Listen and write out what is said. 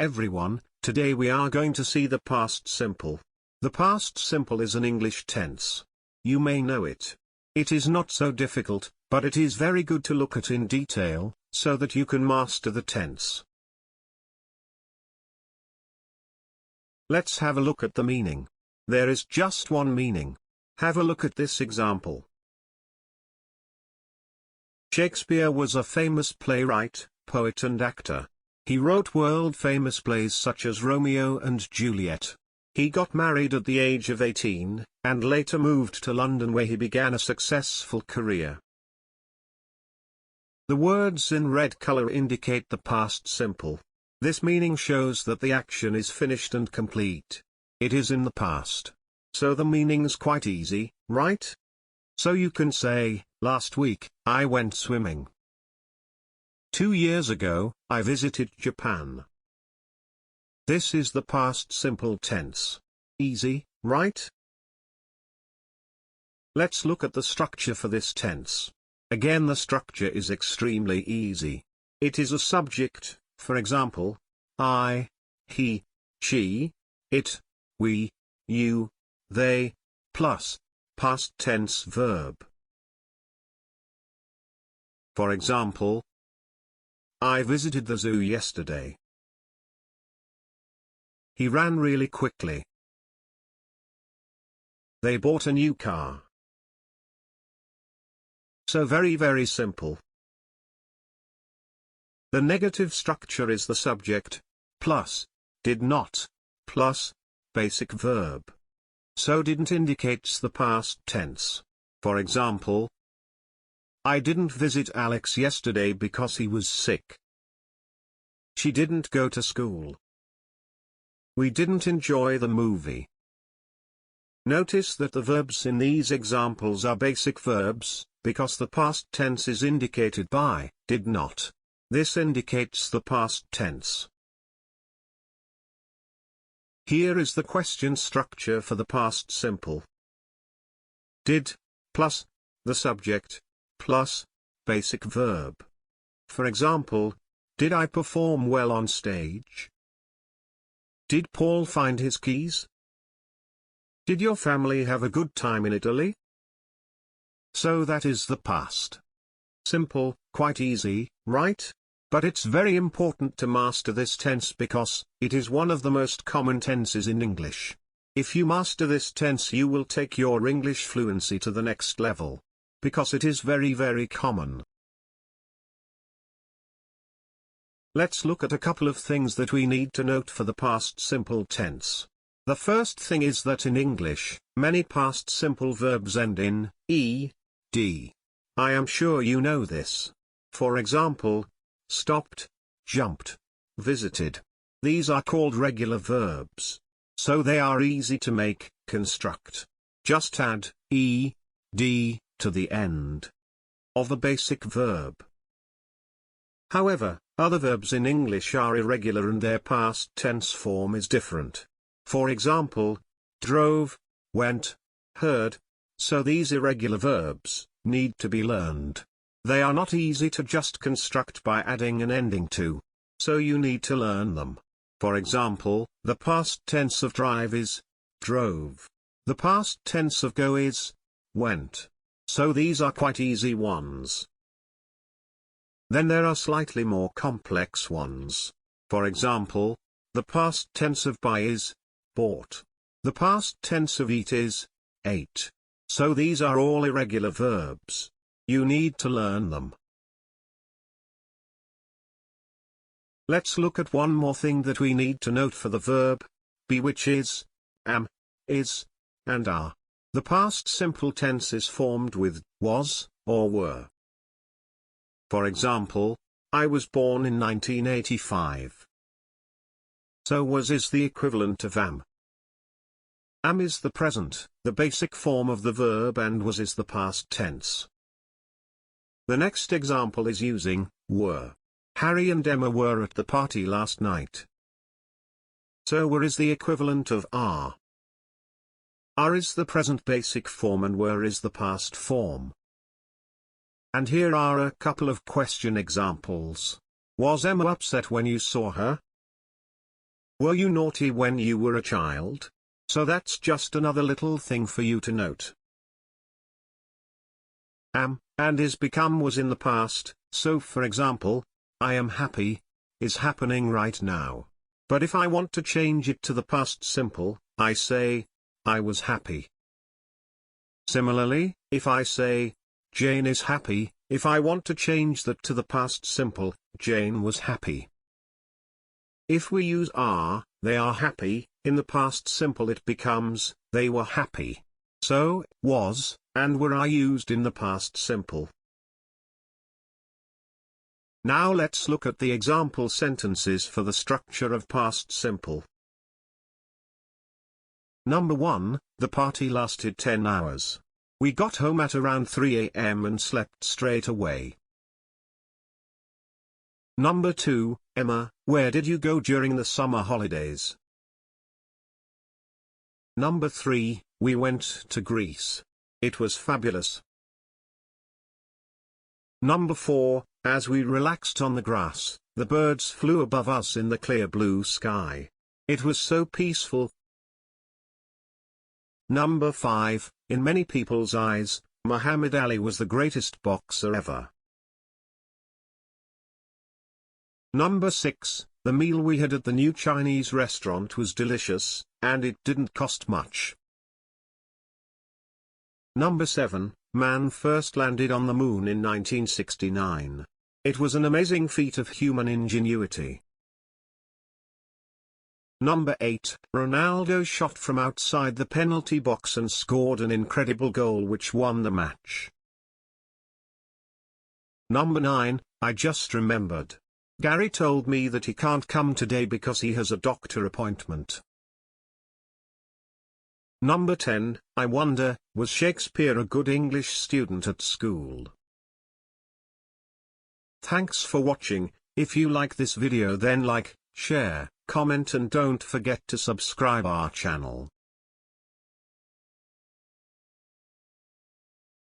everyone, today we are going to see the past simple. The past simple is an English tense. You may know it. It is not so difficult, but it is very good to look at in detail, so that you can master the tense. Let's have a look at the meaning. There is just one meaning. Have a look at this example. Shakespeare was a famous playwright, poet and actor. He wrote world-famous plays such as Romeo and Juliet. He got married at the age of 18, and later moved to London where he began a successful career. The words in red color indicate the past simple. This meaning shows that the action is finished and complete. It is in the past. So the meaning's quite easy, right? So you can say, last week, I went swimming. 2 years ago, I visited Japan. This is the past simple tense. Easy, right? Let's look at the structure for this tense. Again, the structure is extremely easy. It is a subject, for example, I, he, she, it, we, you, they, plus past tense verb. For example, I visited the zoo yesterday. He ran really quickly. They bought a new car. So very simple. The negative structure is the subject, plus, did not, plus, basic verb. So didn't indicates the past tense. For example, I didn't visit Alex yesterday because he was sick. She didn't go to school. We didn't enjoy the movie. Notice that the verbs in these examples are basic verbs, because the past tense is indicated by did not. This indicates the past tense. Here is the question structure for the past simple. Did, plus, the subject, plus, basic verb. For example, did I perform well on stage? Did Paul find his keys? Did your family have a good time in Italy? So that is the past. Simple, quite easy, right? But it's very important to master this tense because it is one of the most common tenses in English. If you master this tense, you will take your English fluency to the next level. Because it is very common. Let's look at a couple of things that we need to note for the past simple tense. The first thing is that in English, many past simple verbs end in ed. I am sure you know this. For example, stopped, jumped, visited. These are called regular verbs. So they are easy to make, construct. Just add ed to the end of a basic verb. However, other verbs in English are irregular and their past tense form is different. For example, drove, went, heard. So these irregular verbs need to be learned. They are not easy to just construct by adding an ending to. So you need to learn them. For example, the past tense of drive is drove. The past tense of go is went. So these are quite easy ones. Then there are slightly more complex ones. For example, the past tense of buy is bought. The past tense of eat is ate. So these are all irregular verbs. You need to learn them. Let's look at one more thing that we need to note for the verb be, which is am, is, and are. The past simple tense is formed with was or were. For example, I was born in 1985. So was is the equivalent of am. Am is the present, the basic form of the verb, and was is the past tense. The next example is using were. Harry and Emma were at the party last night. So were is the equivalent of are. Are is the present basic form and were is the past form. And here are a couple of question examples. Was Emma upset when you saw her? Were you naughty when you were a child? So that's just another little thing for you to note. Am, and is become was in the past, so for example, I am happy, is happening right now. But if I want to change it to the past simple, I say, I was happy. Similarly, if I say, Jane is happy, if I want to change that to the past simple, Jane was happy. If we use are, they are happy, in the past simple it becomes, they were happy. So, was, and were are used in the past simple. Now let's look at the example sentences for the structure of past simple. Number 1, the party lasted 10 hours. We got home at around 3 a.m. and slept straight away. Number 2, Emma, where did you go during the summer holidays? Number 3, we went to Greece. It was fabulous. Number 4, as we relaxed on the grass, the birds flew above us in the clear blue sky. It was so peaceful. Number 5, in many people's eyes, Muhammad Ali was the greatest boxer ever. Number 6, the meal we had at the new Chinese restaurant was delicious, and it didn't cost much. Number 7, man first landed on the moon in 1969. It was an amazing feat of human ingenuity. Number 8, Ronaldo shot from outside the penalty box and scored an incredible goal which won the match. Number 9, I just remembered. Gary told me that he can't come today because he has a doctor appointment. Number 10, I wonder, was Shakespeare a good English student at school? Thanks for watching. If you like this video then like, share, comment and don't forget to subscribe our channel.